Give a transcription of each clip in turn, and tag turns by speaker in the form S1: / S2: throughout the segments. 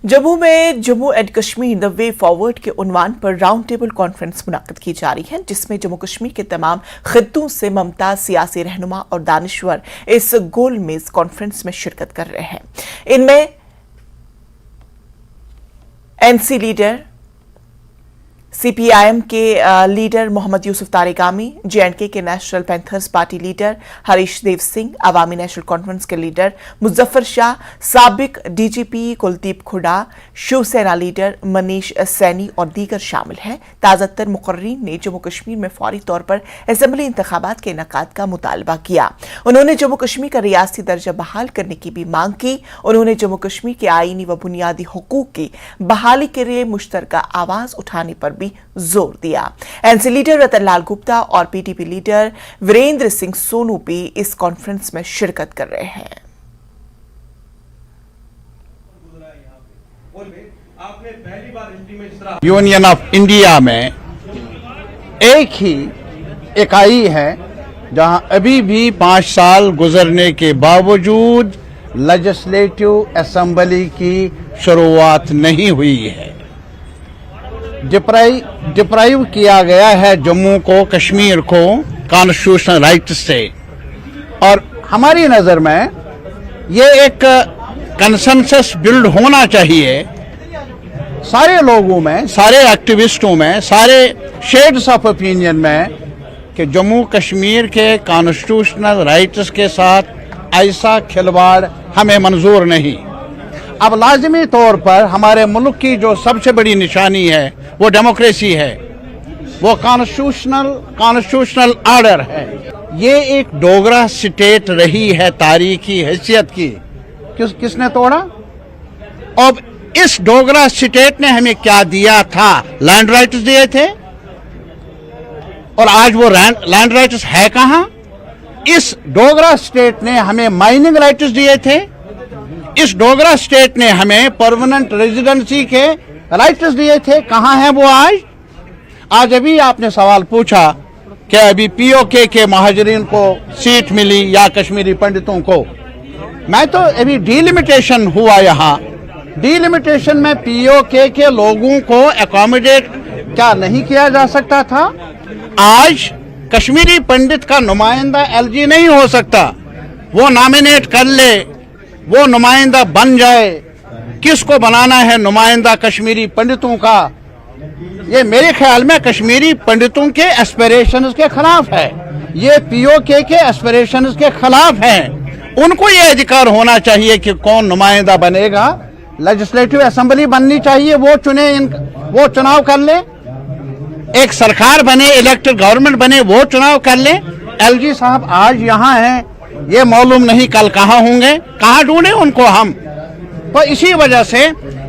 S1: जम्मू में Jammu and Kashmir the way forward के उन्वान पर राउंड टेबल कॉन्फ्रेंस मुनक्किद की जा रही है, जिसमें जम्मू कश्मीर के तमाम खित्तों से मुमताज सियासी रहनुमा और दानिश्वर इस गोल मेज कॉन्फ्रेंस में शिरकत कर रहे हैं। इनमें एनसी लीडर, सीपीआईएम के लीडर मोहम्मद यूसुफ तारिगामी, जेएंडके के National Panthers Party leader Harish Dev Singh, Awami National Conference के लीडर मुजफ्फर शाह, साबिक डीजीपी कुलदीप खुडा, शिवसेना लीडर मनीष सैनी और दीगर शामिल हैं। ताज़ातर मुकर्रीन ने जम्मू कश्मीर में फौरी तौर पर असेंबली इंतखाबात के इनेकाद का मुतालबा किया। उन्होंने जम्मू कश्मीर का रियासती दर्जा बहाल करने की भी मांग की। उन्होंने जम्मू कश्मीर के आईनी व बुनियादी हुकूक की बहाली के लिए मुश्तरका आवाज उठाने पर भी जोर दिया। एनसी लीडर रतन लाल गुप्ता और पीटीपी लीडर वीरेंद्र सिंह सोनू भी इस कॉन्फ्रेंस में शिरकत कर रहे हैं।
S2: यूनियन ऑफ इंडिया में एक ही इकाई है जहां अभी भी 5 साल गुजरने के बावजूद लेजिस्लेटिव असेंबली की शुरुआत नहीं हुई है। डिप्राइव किया गया है जम्मू को, कश्मीर को कॉन्स्टिट्यूशनल राइट से, और हमारी नजर में ये एक कंसेंसस बिल्ड होना चाहिए सारे लोगों में, सारे एक्टिविस्टों में, सारे शेड्स ऑफ ओपिनियन में कि जम्मू कश्मीर के कॉन्स्टिट्यूशनल राइट्स के साथ ऐसा खिलवाड़ हमें मंजूर नहीं। अब लाजमी तौर पर हमारे मुल्क की जो सबसे बड़ी निशानी है वो डेमोक्रेसी है, वो कॉन्स्टिट्यूशनल ऑर्डर है। ये एक डोगरा स्टेट रही है तारीखी हैसियत की, किसने तोड़ा? अब इस डोगरा स्टेट ने हमें क्या दिया था? लैंड राइट्स दिए थे, और आज वो लैंड राइट्स है कहां? इस डोगरा स्टेट ने हमें माइनिंग राइट्स दिए थे, इस डोगरा स्टेट ने हमें परमानेंट रेजिडेंसी के राइट्स दिए थे, कहां है वो आज? आज अभी आपने सवाल पूछा कि अभी पीओके के महाजरीन को सीट मिली या कश्मीरी पंडितों को। मैं तो अभी डिलिमिटेशन हुआ, यहां डिलिमिटेशन में पीओके के लोगों को अकोमोडेट क्या नहीं किया जा सकता था? आज कश्मीरी पंडित का नुमाइंदा एलजी नहीं हो सकता, वो नॉमिनेट कर ले, वो नुमाइंदा बन जाए। किसको बनाना है नुमाइंदा कश्मीरी पंडितों का? ये मेरे ख्याल में कश्मीरी पंडितों के एस्पिरेशंस के खिलाफ है, ये पीओके के एस्पिरेशंस के खिलाफ है। उनको ये अधिकार होना चाहिए कि कौन नुमाइंदा बनेगा। लेजिस्लेटिव असेंबली बननी चाहिए, वो चुने, वो चुनाव कर ले, एक सरकार बने, इलेक्टेड गवर्नमेंट बने, वो चुनाव कर ले। एलजी साहब आज यहाँ हैं, ये मालूम नहीं कल कहाँ होंगे, कहाँ ढूंढे उनको हम। तो इसी वजह से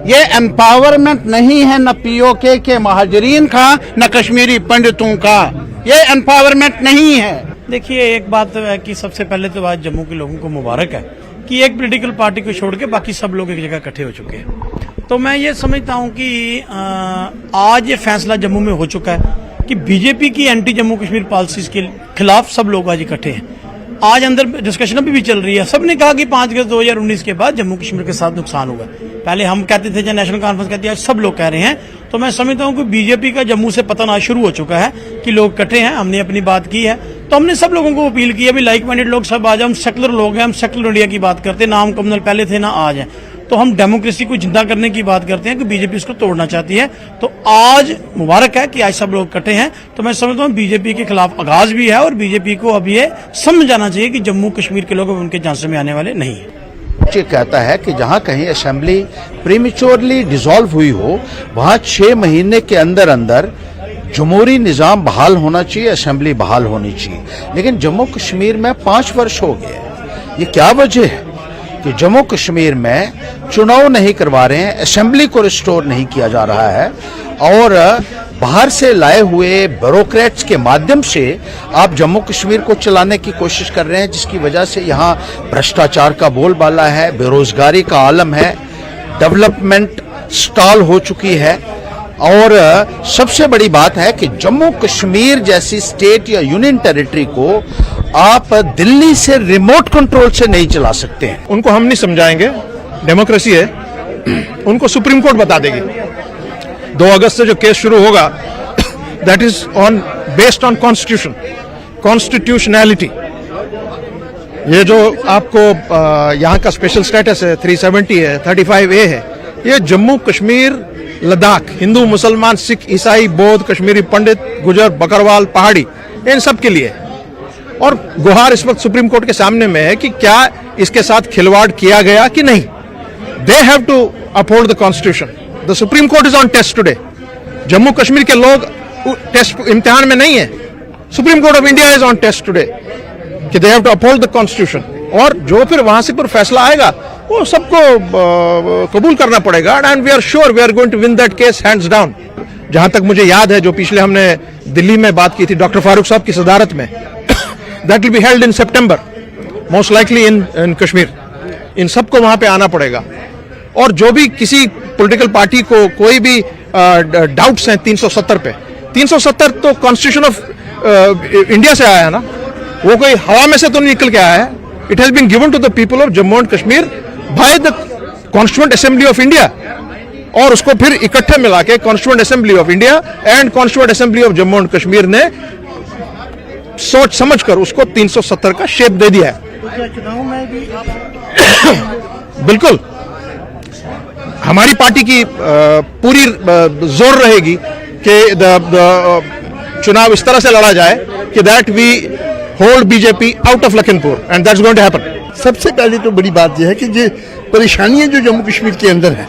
S2: ये एम्पावरमेंट नहीं है न पीओके के महाजरीन का, न कश्मीरी पंडितों का, ये एम्पावरमेंट नहीं है।
S3: देखिए, एक बात है कि सबसे पहले तो आज जम्मू के लोगों को मुबारक है कि एक पॉलिटिकल पार्टी को छोड़ के बाकी सब लोग एक जगह इकट्ठे हो चुके हैं। तो मैं ये समझता हूँ कि आज ये फैसला जम्मू में हो चुका है कि बीजेपी की एंटी जम्मू कश्मीर पॉलिसीज के खिलाफ सब लोग आज इकट्ठे हैं। आज अंदर डिस्कशन अभी भी चल रही है। सबने कहा कि 5 अगस्त 2019 के बाद जम्मू कश्मीर के साथ नुकसान होगा। पहले हम कहते थे, जब नेशनल कॉन्फ्रेंस कहती है, आज सब लोग कह रहे हैं। तो मैं समझता हूं कि बीजेपी का जम्मू से पतन आज शुरू हो चुका है कि लोग इकट्ठे हैं। हमने अपनी बात की है, तो हमने सब लोगों को अपील की है, अभी लाइक माइंडेड लोग सब आज, हम सेकुलर लोग हैं, हम सेकुलर इंडिया की बात करते हैं, नाम कम्युनल पहले थे ना आज है। तो हम डेमोक्रेसी को जिंदा करने की बात करते हैं कि बीजेपी इसको तोड़ना चाहती है। तो आज मुबारक है कि आज सब लोग इकट्ठे हैं। तो मैं समझता हूँ बीजेपी के खिलाफ आगाज भी है, और बीजेपी को अब ये समझ जाना चाहिए कि जम्मू कश्मीर के लोग उनके झांसे में आने वाले नहीं है।
S2: ये कहता है कि जहां कहीं असेंबली प्रीमेच्योरली डिसॉल्व हुई हो, वहां 6 महीने के अंदर अंदर जमहूरी निजाम बहाल होना चाहिए, असेंबली बहाल होनी चाहिए। लेकिन जम्मू कश्मीर में 5 वर्ष हो गए। ये क्या वजह है कि जम्मू कश्मीर में चुनाव नहीं करवा रहे हैं, असेंबली को रिस्टोर नहीं किया जा रहा है, और बाहर से लाए हुए ब्यूरोक्रेट्स के माध्यम से आप जम्मू कश्मीर को चलाने की कोशिश कर रहे हैं, जिसकी वजह से यहाँ भ्रष्टाचार का बोलबाला है, बेरोजगारी का आलम है, डेवलपमेंट स्टॉल हो चुकी है। और सबसे बड़ी बात है कि जम्मू कश्मीर जैसी स्टेट या यूनियन टेरिटरी को आप दिल्ली से रिमोट कंट्रोल से नहीं चला सकते हैं।
S4: उनको हम नहीं समझाएंगे, डेमोक्रेसी है, उनको सुप्रीम कोर्ट बता देगी। 2 अगस्त से जो केस शुरू होगा that is on based on constitution, constitutionality. ये जो आपको यहाँ का स्पेशल स्टेटस है 370 है, 35A है, ये जम्मू कश्मीर लद्दाख हिंदू मुसलमान सिख ईसाई बौद्ध कश्मीरी पंडित गुजर बकरवाल पहाड़ी इन सब के लिए है। और गुहार इस वक्त सुप्रीम कोर्ट के सामने में है कि क्या इसके साथ खिलवाड़ किया गया कि नहीं। They have to uphold the constitution. The supreme court is on test today. Jammu Kashmir के लोग टेस्ट इम्तिहान में नहीं है। Supreme court of India is on test today कि they have to uphold the constitution. और जो फिर वहां से पर फैसला आएगा वो सबको कबूल करना पड़ेगा। And we are sure we are going to win that case hands down. जहां तक मुझे याद है, जो पिछले हमने दिल्ली में बात की थी डॉक्टर फारूक साहब की सदारत में, that will be held in September most likely in Kashmir. इन सबको वहां पे आना पड़ेगा। और जो भी किसी पॉलिटिकल पार्टी को कोई भी डाउट्स हैं 370 पे, 370 तो कॉन्स्टिट्यूशन ऑफ इंडिया से आया है ना, वो कोई हवा में से तो नहीं निकल के आया है। It has been given to the people of Jammu and Kashmir by the constituent assembly of India. और उसको फिर इकट्ठे मिला के constituent assembly of India and constituent assembly of Jammu and Kashmir ने सोच समझकर उसको 370 का शेप दे दिया है।
S3: चुनाव में भी
S4: बिल्कुल हमारी पार्टी की पूरी जोर रहेगी कि चुनाव इस तरह से लड़ा जाए कि that we hold BJP out of Lakhanpur and that's going to happen.
S5: सबसे पहले तो बड़ी बात यह है कि जो परेशानियां जो जम्मू कश्मीर के अंदर है,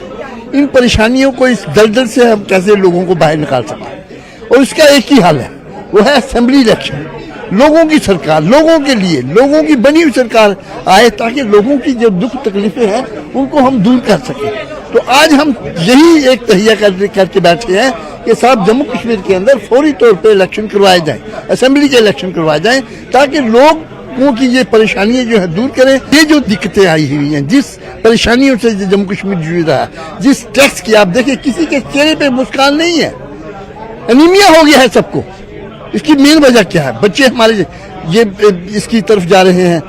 S5: इन परेशानियों को इस दलदल से हम कैसे लोगों को बाहर निकाल सकते। और इसका एक ही हल है, वो है असेंबली इलेक्शन। लोगों की सरकार, लोगों के लिए, लोगों की बनी हुई सरकार आए ताकि लोगों की जो दुख तकलीफें हैं उनको हम दूर कर सकें। तो आज हम यही एक तहिया करके बैठे हैं कि साहब जम्मू कश्मीर के अंदर फौरी तौर पे इलेक्शन करवाए जाएं, असेंबली के इलेक्शन करवाए जाएं, ताकि लोगों की ये परेशानियां जो है दूर करें। ये जो दिक्कतें आई हुई हैं, जिस परेशानियों से जम्मू कश्मीर जूझ रहा है, जिस टैक्स की आप देखिए किसी के चेहरे पे मुस्कान नहीं है, एनीमिया हो गया है सबको। इसकी मेन वजह क्या है? बच्चे हमारे ये इसकी तरफ जा रहे हैं,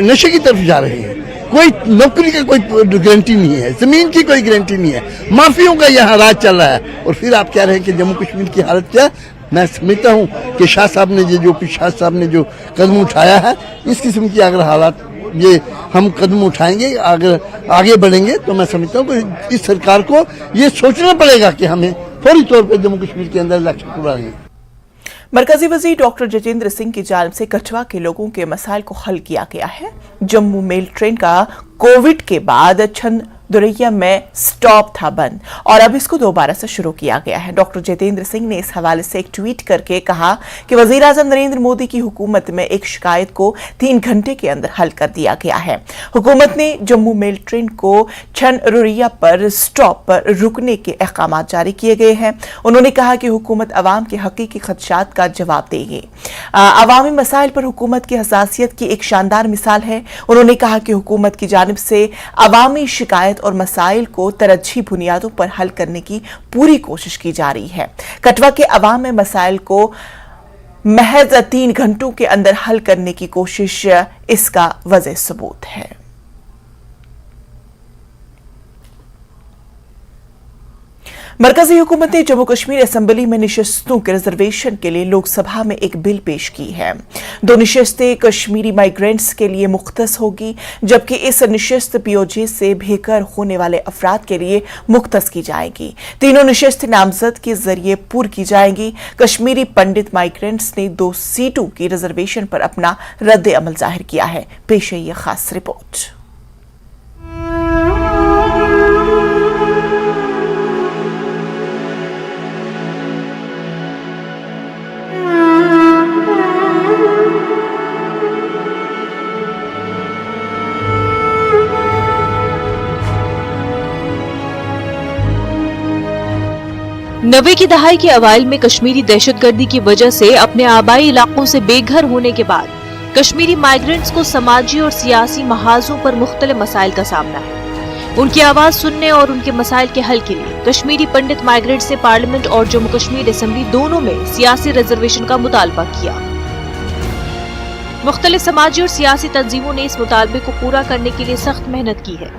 S5: नशे की तरफ जा रहे हैं। कोई नौकरी का कोई गारंटी नहीं है, जमीन की कोई गारंटी नहीं है, माफियों का यहाँ राज चल रहा है। और फिर आप कह रहे हैं कि जम्मू कश्मीर की हालत क्या है? मैं समझता हूँ कि शाह साहब ने जो कदम उठाया है, इस किस्म की अगर हालात ये हम कदम उठाएंगे, अगर आगे बढ़ेंगे, तो मैं समझता हूँ कि इस सरकार को ये सोचना पड़ेगा कि हमें फौरी तौर पर जम्मू कश्मीर के अंदर इलेक्शन करवाएंगे।
S1: मरकजी वजीर डॉक्टर जितेंद्र सिंह की जानिब से कठुआ के लोगों के मसाइल को हल किया गया है। जम्मू मेल ट्रेन का कोविड के बाद दुरैया में स्टॉप था बंद और अब इसको दोबारा से शुरू किया गया है। डॉक्टर जितेंद्र सिंह ने इस हवाले से एक ट्वीट करके कहा कि वजीर आजम नरेंद्र मोदी की हुकूमत में एक शिकायत को 3 घंटे के अंदर हल कर दिया गया है। हुकूमत ने जम्मू मेल ट्रेन को छनरुरिया पर स्टॉप पर रुकने के अहकाम जारी किए गए हैं। उन्होंने कहा कि हुकूमत अवाम के हकीकी खदशात का जवाब देगी। अवामी मसाइल पर हुकूमत की हसासियत की एक शानदार मिसाल है। उन्होंने कहा कि हुकूमत की जानिब से अवामी शिकायत और मसाइल को तरजीही बुनियादों पर हल करने की पूरी कोशिश की जा रही है। कठुआ के अवाम में मसाइल को महज 3 घंटों के अंदर हल करने की कोशिश इसका वजह सबूत है। मरकजी हुकूमत ने जम्मू कश्मीर असेंबली में निशस्तों के रिजर्वेशन के लिए लोकसभा में एक बिल पेश की है। 2 निशस्तें कश्मीरी माइग्रेंट्स के लिए मुख्तस होगी, जबकि इस निशस्त पीओजे से बेघर होने वाले अफराद के लिए मुख्तस की जाएगी। तीनों निशस्तें नामजद के जरिए पूर की जाएंगी। कश्मीरी पंडित माइग्रेंट्स ने 2 सीटों की रिजर्वेशन पर अपना रद्द अमल जाहिर किया है। पेश है ये खास रिपोर्ट।
S6: नब्बे की दहाई के अवाइल में कश्मीरी दहशतगर्दी की वजह से अपने आबाई इलाकों से बेघर होने के बाद कश्मीरी माइग्रेंट्स को समाजी और सियासी महाजों पर मुख्तलिफ मसाइल का सामना है। उनकी आवाज सुनने और उनके मसाइल के हल के लिए कश्मीरी पंडित माइग्रेंट्स ने पार्लियामेंट और जम्मू कश्मीर असेंबली दोनों में सियासी रिजर्वेशन का मुतालबा किया। मुख्तलिफ समाजी और सियासी तंजीमों ने इस मुतालबे को पूरा करने के लिए सख्त मेहनत की है।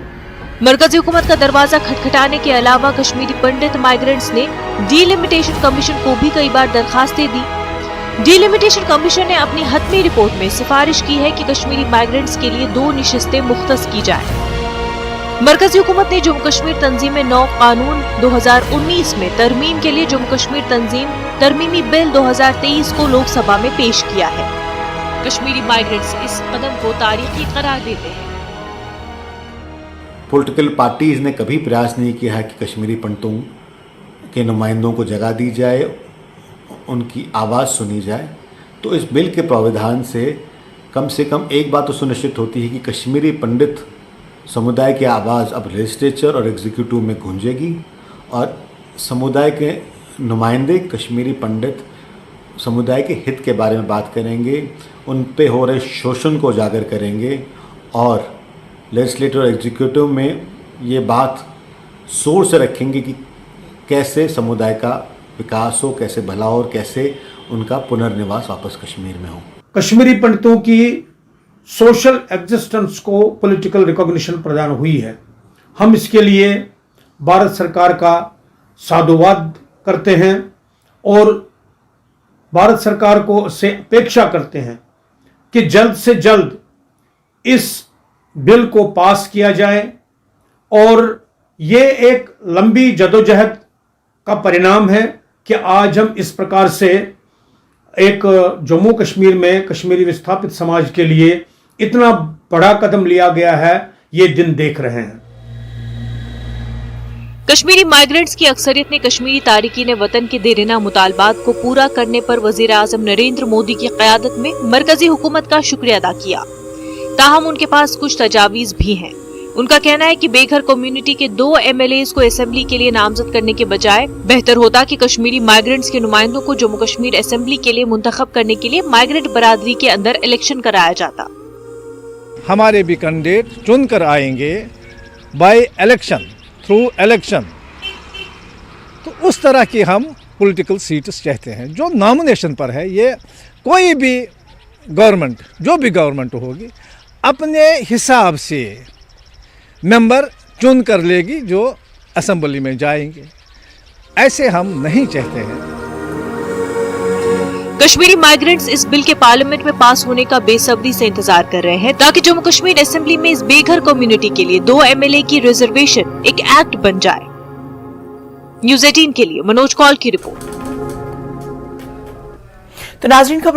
S6: मरकजी हुकूमत का दरवाजा खटखटाने के अलावा कश्मीरी पंडित माइग्रेंट्स ने डीलिमिटेशन कमीशन को भी कई बार दरखास्तें दी। डीलिमिटेशन कमीशन ने अपनी हतमी रिपोर्ट में सिफारिश की है कि कश्मीरी माइग्रेंट्स के लिए 2 निशिस्तें मुख्तस की जाएं। मरकजी हुकूमत ने जम्मू कश्मीर तंजीम 9 कानून 2019 में तरमीम के लिए जम्मू कश्मीर तंजीम तरमीमी बिल 2023 को लोकसभा में पेश किया है। कश्मीरी माइग्रेंट्स इस कदम को तारीखी करार देते हैं।
S7: पॉलिटिकल पार्टीज़ ने कभी प्रयास नहीं किया है कि कश्मीरी पंडितों के नुमाइंदों को जगह दी जाए, उनकी आवाज़ सुनी जाए। तो इस बिल के प्रावधान से कम एक बात तो सुनिश्चित होती है कि कश्मीरी पंडित समुदाय की आवाज़ अब लेजिस्लेचर और एग्जीक्यूटिव में गूंजेगी और समुदाय के नुमाइंदे कश्मीरी पंडित समुदाय के हित के बारे में बात करेंगे, उन पे हो रहे शोषण को उजागर करेंगे और लेजिस्लेटर और एग्जीक्यूटिव में ये बात जोर से रखेंगे कि कैसे समुदाय का विकास हो, कैसे भला हो और कैसे उनका पुनर्निवास वापस कश्मीर में हो।
S8: कश्मीरी पंडितों की सोशल एग्जिस्टेंस को पॉलिटिकल रिकॉग्निशन प्रदान हुई है। हम इसके लिए भारत सरकार का साधुवाद करते हैं और भारत सरकार को से अपेक्षा करते हैं कि जल्द से जल्द इस बिल को पास किया जाए और ये एक लंबी जदोजहद का परिणाम है कि आज हम इस प्रकार से एक जम्मू कश्मीर में कश्मीरी विस्थापित समाज के लिए इतना बड़ा कदम लिया गया है, ये दिन देख रहे हैं।
S6: कश्मीरी माइग्रेंट्स की अक्सरियत ने कश्मीरी तारिकीन वतन के देरीना मुतालबात को पूरा करने पर वजीर आजम नरेंद्र मोदी की क़यादत में मरकजी हुकूमत का शुक्रिया अदा किया। ताहम उनके पास कुछ तजावीज़ भी हैं। उनका कहना है कि बेघर कम्युनिटी के 2 MLAs को असेंबली के लिए नामजद करने के बजाय बेहतर होता कि कश्मीरी माइग्रेंट्स के नुमाइंदों को जम्मू कश्मीर असेंबली के लिए मुंतखब करने के लिए माइग्रेंट बरादरी के अंदर इलेक्शन कराया जाता।
S4: हमारे भी कैंडिडेट चुन कर आएंगे बाय इलेक्शन, थ्रू इलेक्शन। तो उस तरह की हम पॉलिटिकल सीट्स चाहते हैं। जो नॉमिनेशन पर है, ये कोई भी गवर्नमेंट, जो भी गवर्नमेंट होगी, अपने हिसाब से मेंबर चुन कर लेगी जो असेंबली में जाएंगे। ऐसे हम नहीं चाहते हैं।
S6: कश्मीरी माइग्रेंट्स इस बिल के पार्लियामेंट में पास होने का बेसब्री से इंतजार कर रहे हैं ताकि जम्मू कश्मीर असेंबली में इस बेघर कम्युनिटी के लिए 2 MLA की रिजर्वेशन एक एक्ट बन जाए। न्यूज़ 18 के लिए मनोज कौल की रिपोर्ट।
S1: तो नाज़रीन, खबरों